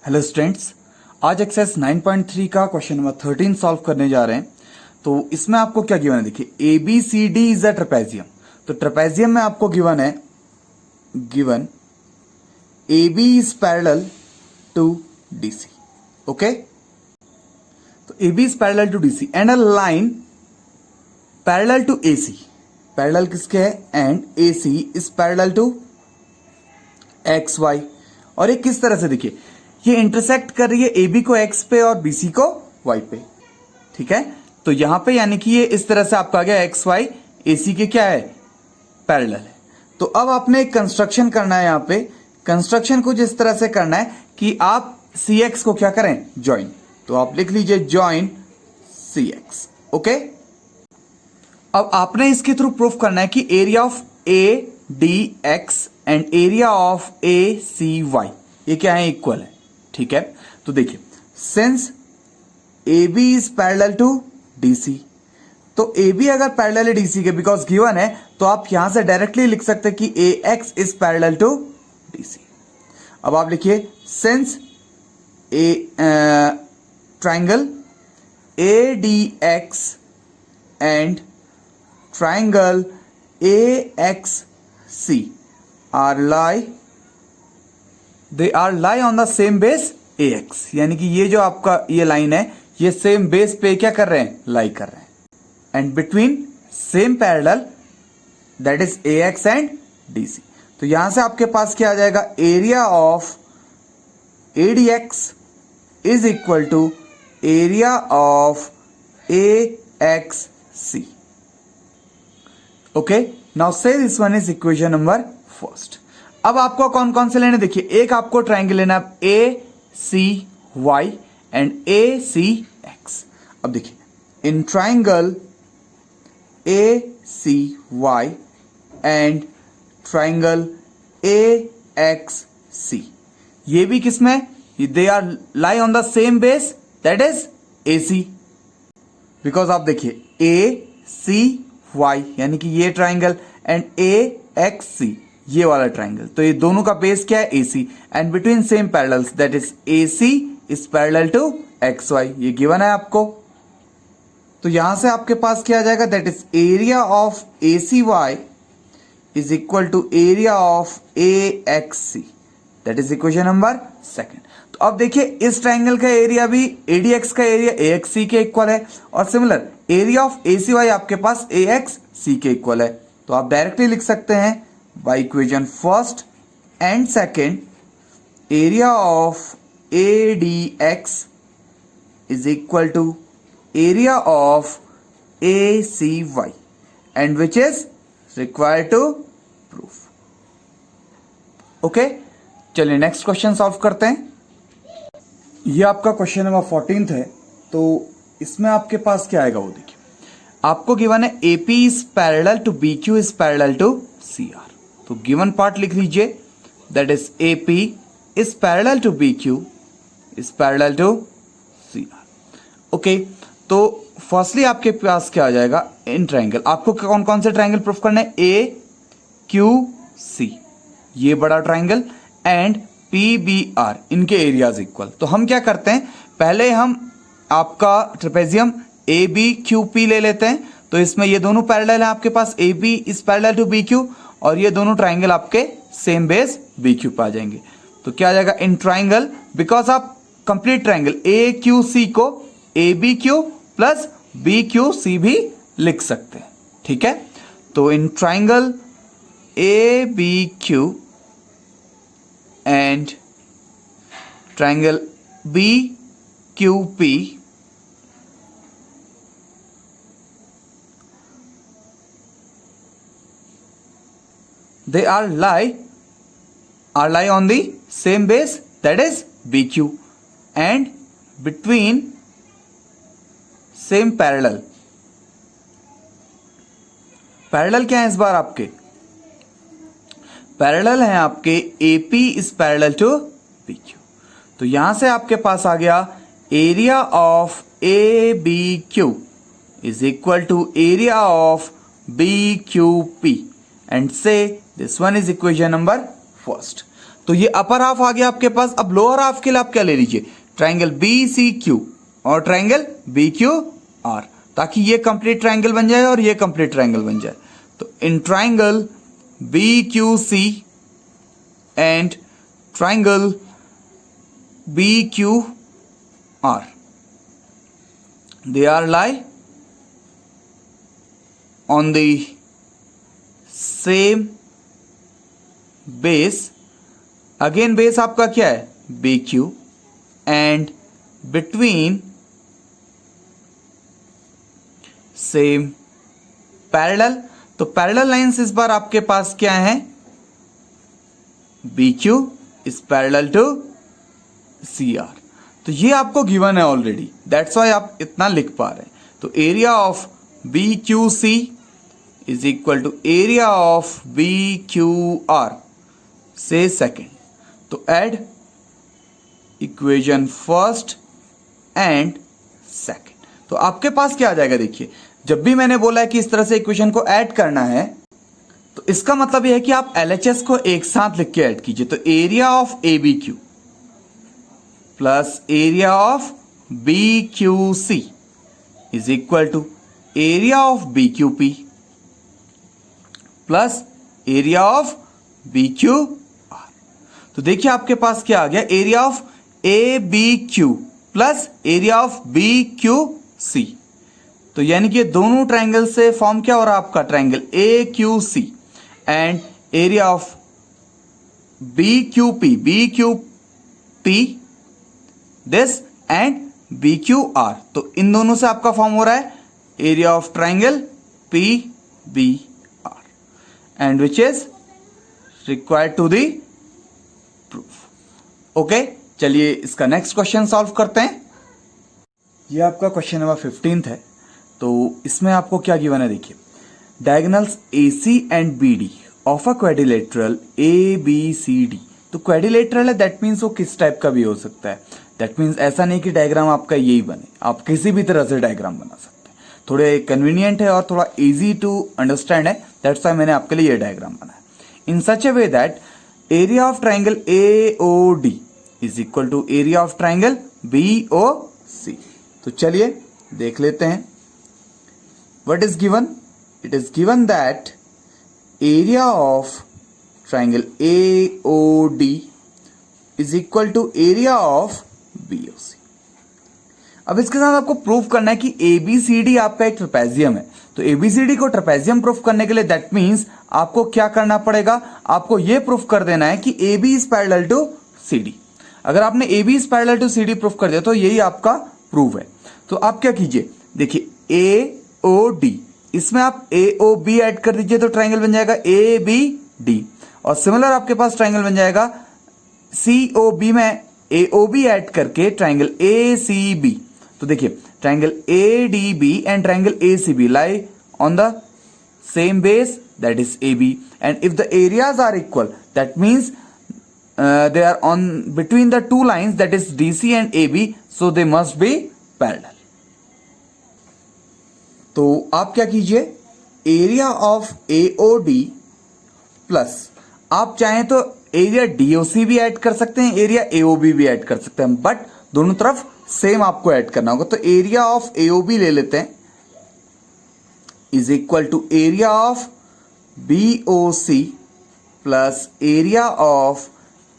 Hello students, आज exercise 9.3 का question number 13 solve करने जा रहे हैं। तो इसमें आपको क्या गिवन है, देखिए A B C D is a trapezium. तो ट्रेपेजियम में आपको गिवन है, given A B is parallel to D C. Okay, तो A B is parallel to D C and a line parallel to A C. Parallel किसके है? And A C is parallel to X Y. और ये किस तरह से, देखिए ये इंटरसेक्ट कर रही है ए बी को एक्स पे और बी सी को वाई पे। ठीक है, तो यहां पे यानी कि ये इस तरह से आपका आ गया एक्स वाई ए सी के क्या है, पैरेलल है। तो अब आपने एक कंस्ट्रक्शन करना है। यहां पे कंस्ट्रक्शन कुछ इस तरह से करना है कि आप सी एक्स को क्या करें, ज्वाइन। तो आप लिख लीजिए ज्वाइन सी एक्स। ओके, अब आपने इसके थ्रू प्रूफ करना है कि area of A D X and area of A C Y ये क्या है, इक्वल है। ठीक है, तो देखिए since A B is parallel to D C, तो ए बी अगर पैरेलल है डी सी के, बिकॉज गिवन है, तो आप यहां से डायरेक्टली लिख सकते हैं कि A X is parallel to D C. अब आप लिखिए since A triangle A D X and triangle A X C they are lie on the same base A X. यानी कि ये जो आपका ये लाइन है, ये सेम बेस पे क्या कर रहे हैं, लाई कर रहे हैं। And between same parallel that is A X and D C. तो यहां से आपके पास क्या आ जाएगा, area of A D X is equal to area of A X C. Okay, now say this one is equation number first. अब आपको कौन कौन से लेने, देखिए एक आपको ट्राइंगल लेना है A C Y and A C X. अब देखिए in triangle A C Y and triangle A X C, ये भी किसमें, they are lie on the same base that is A C. Because आप देखिए ए सी वाई यानी कि ये triangle and A X C ये वाला ट्राइंगल, तो ये दोनों का बेस क्या है, A C. And between same parallels that is A C is parallel to X Y, ये गिवन है आपको। तो यहां से आपके पास क्या आ जाएगा, that is area of A C Y is equal to area of A X C, that is equation number second. तो अब देखिए इस ट्राइंगल का एरिया भी ए डी एक्स का एरिया ए एक्स सी के इक्वल है, और similar area of A C Y आपके पास ए एक्स सी के इक्वल है। तो आप डायरेक्टली लिख सकते हैं by equation first and second, area of ADX is equal to area of ACY and which is required to prove. Okay, चलिए नेक्स्ट क्वेश्चन सॉल्व करते हैं। ये आपका क्वेश्चन नंबर 14 है। तो इसमें आपके पास क्या आएगा, वो देखिए आपको गिवन है AP is parallel to BQ is parallel to CR। तो गिवन पार्ट लिख लीजिए, that is AP is parallel to BQ is parallel to CR। Okay, तो फर्स्टली आपके पास क्या आ जाएगा, इन ट्राइंगल आपको कौन कौन से ट्राइंगल प्रूफ करना है, AQC ये बड़ा ट्राइंगल एंड PBR इनके एरियाज इक्वल। तो हम क्या करते हैं, पहले हम आपका ट्रेपेजियम ABQP ले लेते हैं। तो इसमें ये दोनों पैरेलल है आपके पास, AB is parallel to BQ और ये दोनों ट्राइंगल आपके सेम बेस BQ पे आ जाएंगे। तो क्या आ जाएगा, इन ट्राइंगल, बिकॉज आप कंप्लीट ट्राइंगल AQC को ABQ प्लस BQC भी लिख सकते हैं। ठीक है, तो in triangle ABQ and triangle BQP they are lie on the same base that is BQ and between same parallel क्या है इस बार, आपके पैरेलल हैं आपके AP is parallel to BQ। तो यहां से आपके पास आ गया area of ABQ is equal to area of BQP and say this one is equation number first. तो ये अपर हाफ आ गया आपके पास। अब लोअर हाफ के लिए आप क्या ले लीजिए, ट्राइंगल बी सी क्यू और ट्राइंगल बी क्यू आर, ताकि ये कंप्लीट ट्राइंगल बन जाए और ये कंप्लीट ट्राइंगल बन जाए। तो in triangle B Q C and triangle B Q R, they are lie on the same base, again base आपका क्या है B Q, and between same parallel. तो पैरेलल लाइंस इस बार आपके पास क्या है, B Q is parallel to C R. तो ये आपको गिवन है ऑलरेडी, दैट्स वाई आप इतना लिख पा रहे हैं। तो area of B Q C is equal to area of B Q R से सेकेंड। तो add equation first and second. तो आपके पास क्या आ जाएगा, देखिए जब भी मैंने बोला है कि इस तरह से इक्वेशन को ऐड करना है, तो इसका मतलब यह है कि आप LHS को एक साथ लिख के ऐड कीजिए। तो area of A B Q plus area of B Q C is equal to area of B Q P plus area of B Q R. तो देखिए आपके पास क्या आ गया, area of A B Q plus area of B Q C. तो यानी कि दोनों ट्राइंगल से फॉर्म क्या हो रहा है आपका, triangle A Q C, and area of B Q P this and B Q R. तो इन दोनों से आपका फॉर्म हो रहा है area of triangle P B R, and which is required to the proof. Okay, चलिए इसका नेक्स्ट क्वेश्चन सॉल्व करते हैं। ये आपका क्वेश्चन नंबर 15 है। तो इसमें आपको क्या गिवन है, देखिए diagonals AC and BD of a quadrilateral ABCD। तो क्वाड्रिलेटरल है, दैट मीन्स वो किस टाइप का भी हो सकता है। दैट मीन्स ऐसा नहीं कि डायग्राम आपका यही बने, आप किसी भी तरह से डायग्राम बना सकते हैं। थोड़े कन्वीनियंट है और थोड़ा इजी टू अंडरस्टैंड है, दैट्स व्हाई मैंने आपके लिए ये डायग्राम बनाया in such a way that area of triangle AOD is equal to area of triangle BOC। तो चलिए देख लेते हैं what is given. It is given that area of triangle AOD is equal to area of BOC. अब इसके साथ आपको proof करना है कि ABCD आपका एक ट्रेपेजियम है। तो ABCD को ट्रेपेजियम प्रूफ करने के लिए दैट मीन्स आपको क्या करना पड़ेगा, आपको यह प्रूफ कर देना है कि AB is parallel to CD। अगर आपने AB is parallel to CD proof कर दिया तो यही आपका प्रूफ है। तो आप क्या कीजिए, देखिए AOD, इसमें आप AOB ऐड कर दीजिए तो ट्राइंगल बन जाएगा ABD, और सिमिलर आपके पास ट्राइंगल बन जाएगा COB में AOB ऐड करके ट्राइंगल ACB। तो देखिए triangle ADB and triangle ACB lie on the same base that is AB, and if the areas are equal that means they are on between the two lines that is DC and AB, so they must be parallel. तो आप क्या कीजिए, area of AOD plus आप चाहें तो area DOC भी add कर सकते हैं, एरिया AOB भी ऐड कर सकते हैं, बट दोनों तरफ सेम आपको ऐड करना होगा। तो एरिया ऑफ AOB ले लेते हैं is equal to area of BOC plus area of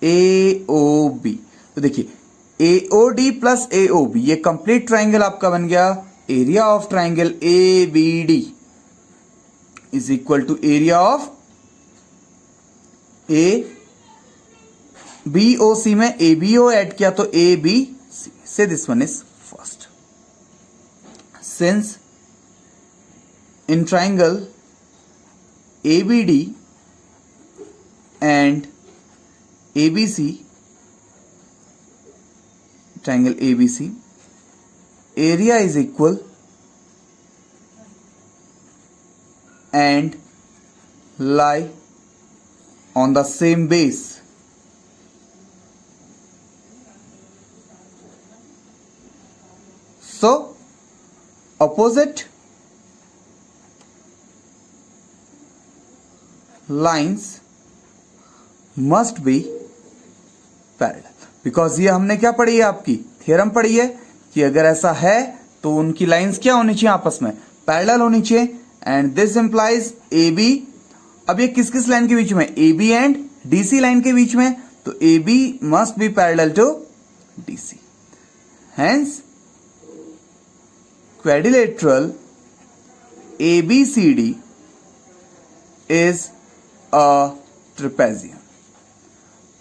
AOB। तो देखिए AOD प्लस AOB ये कंप्लीट ट्राइंगल आपका बन गया area of triangle ABD is equal to area of BOC में ABO ऐड किया तो ABC, so this one is first. Since in triangle ABD and ABC, triangle ABC, area is equal and lie on the same base. So opposite lines must be parallel, because ये हमने क्या पढ़ी है, आपकी theorem पढ़ी है कि अगर ऐसा है तो उनकी लाइंस क्या होनी चाहिए, आपस में पैरेलल होनी चाहिए। And this implies A B, अब ये किस किस लाइन के बीच में, A B and D C line के बीच में, तो A B must be parallel to D C, hence quadrilateral ABCD is a trapezium।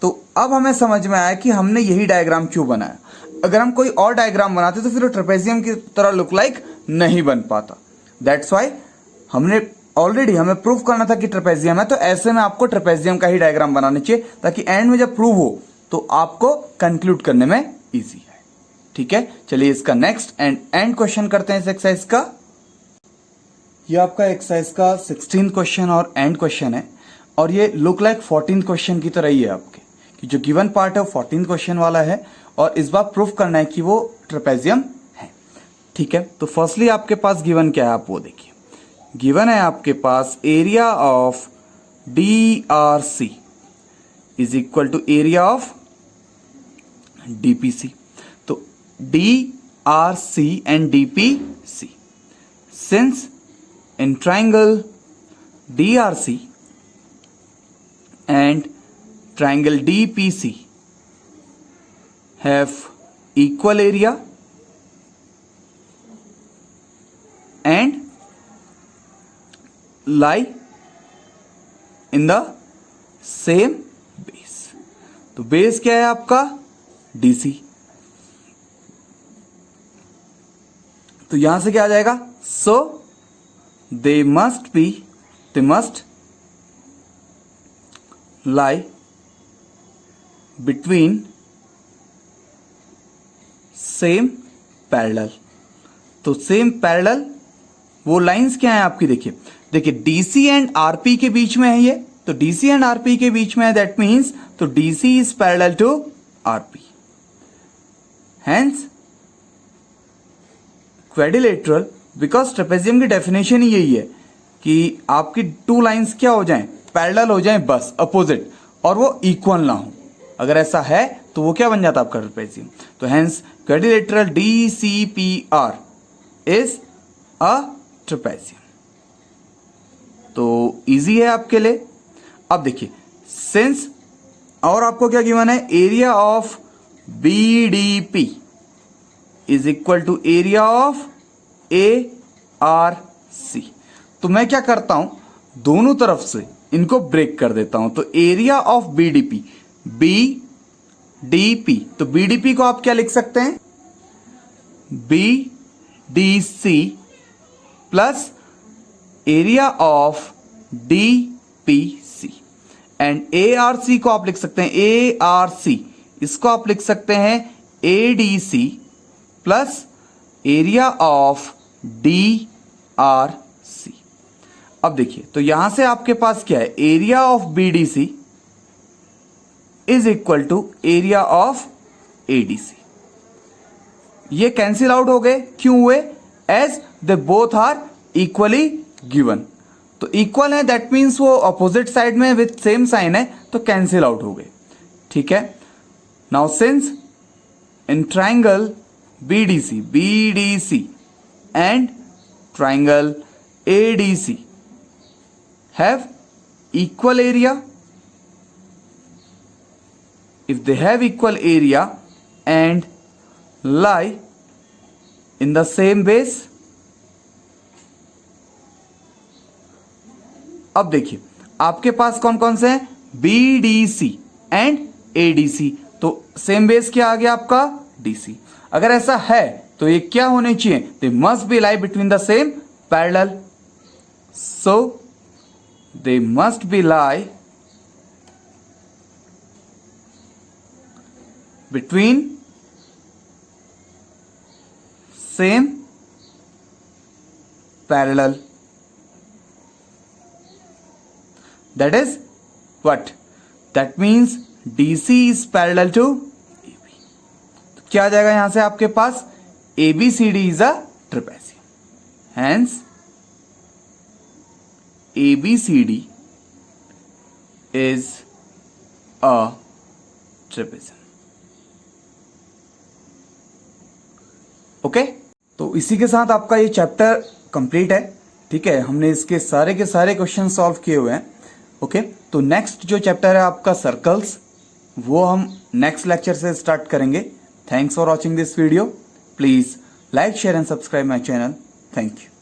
तो अब हमें समझ में आया कि हमने यही डायग्राम क्यों बनाया। अगर हम कोई और डायग्राम बनाते तो फिर वो ट्रेपेजियम की तरह लुक लाइक नहीं बन पाता। दैट्स वाई हमने ऑलरेडी हमें प्रूव करना था कि ट्रेपेजियम है, तो ऐसे में आपको ट्रेपेजियम का ही डायग्राम बनाना चाहिए ताकि एंड में जब प्रूव हो तो आपको कंक्लूड करने में इजी है। ठीक है, चलिए इसका नेक्स्ट एंड क्वेश्चन करते हैं इस एक्सरसाइज का। ये आपका एक्सरसाइज का 16 क्वेश्चन और एंड क्वेश्चन है, और ये लुक लाइक 14 क्वेश्चन की तरह ही है आपके, कि जो गिवन पार्ट है वो 14 क्वेश्चन वाला है और इस बार प्रूफ करना है कि वो ट्रेपेजियम है। ठीक है, तो फर्स्टली आपके पास गिवन क्या है आप वो देखिए। गिवन है आपके पास area of DRC is equal to area of DPC। तो DRC and DPC, since in triangle DRC and triangle DPC have equal area and lie in the same base। तो बेस क्या है आपका, DC। तो यहां से क्या आ जाएगा, सो they must lie between same parallel। तो सेम पैरेलल वो लाइंस क्या है आपकी, देखिए DC एंड RP के बीच में है ये, तो DC एंड RP के बीच में है, दैट मीन्स तो DC is parallel to RP, hence quadrilateral. Because trapezium की डेफिनेशन ही यही है कि आपकी टू लाइंस क्या हो जाएं, पैरेलल हो जाएं, बस अपोजिट, और वो इक्वल ना हो। अगर ऐसा है तो वो क्या बन जाता है आपका ट्रेपेजियम। तो hence quadrilateral DCPR is a trapezium. तो इजी है आपके लिए। अब देखिए, सिंस और आपको क्या गिवन है, area of BDP is equal to area of ARC। तो मैं क्या करता हूं, दोनों तरफ से इनको ब्रेक कर देता हूं। तो एरिया ऑफ BDP, BDP, तो BDP को आप क्या लिख सकते हैं, BDC plus area of DPC, and ARC को आप लिख सकते हैं ARC, इसको आप लिख सकते हैं ADC plus area of DRC। अब देखिए, तो यहां से आपके पास क्या है, area of BDC is equal to area of ADC। ये कैंसिल आउट हो गए, क्यों हुए, as they both are equally given. तो इक्वल है, दैट मीन्स वो अपोजिट साइड में विथ सेम साइन है, तो कैंसिल आउट हो गए। ठीक है, now since in triangle BDC and triangle ADC have equal area, if they have equal area and lie in the same base। अब देखिए आपके पास कौन कौन से हैं, BDC एंड ADC, तो सेम बेस क्या आ गया आपका, DC। अगर ऐसा है तो ये क्या होने चाहिए, दे must B lie between the same parallel. So they must B lie between same parallel. That is what? That means DC is parallel to AB। तो क्या आ जाएगा यहां से आपके पास, ABCD is a trapezium, hence ABCD is a trapezium। Okay, तो इसी के साथ आपका ये चैप्टर कंप्लीट है। ठीक है, हमने इसके सारे के सारे क्वेश्चन सॉल्व किए हुए हैं। ओके, तो नेक्स्ट जो चैप्टर है आपका सर्कल्स, वो हम नेक्स्ट लेक्चर से स्टार्ट करेंगे। Thanks for watching this video. Please like share and subscribe my channel. Thank you.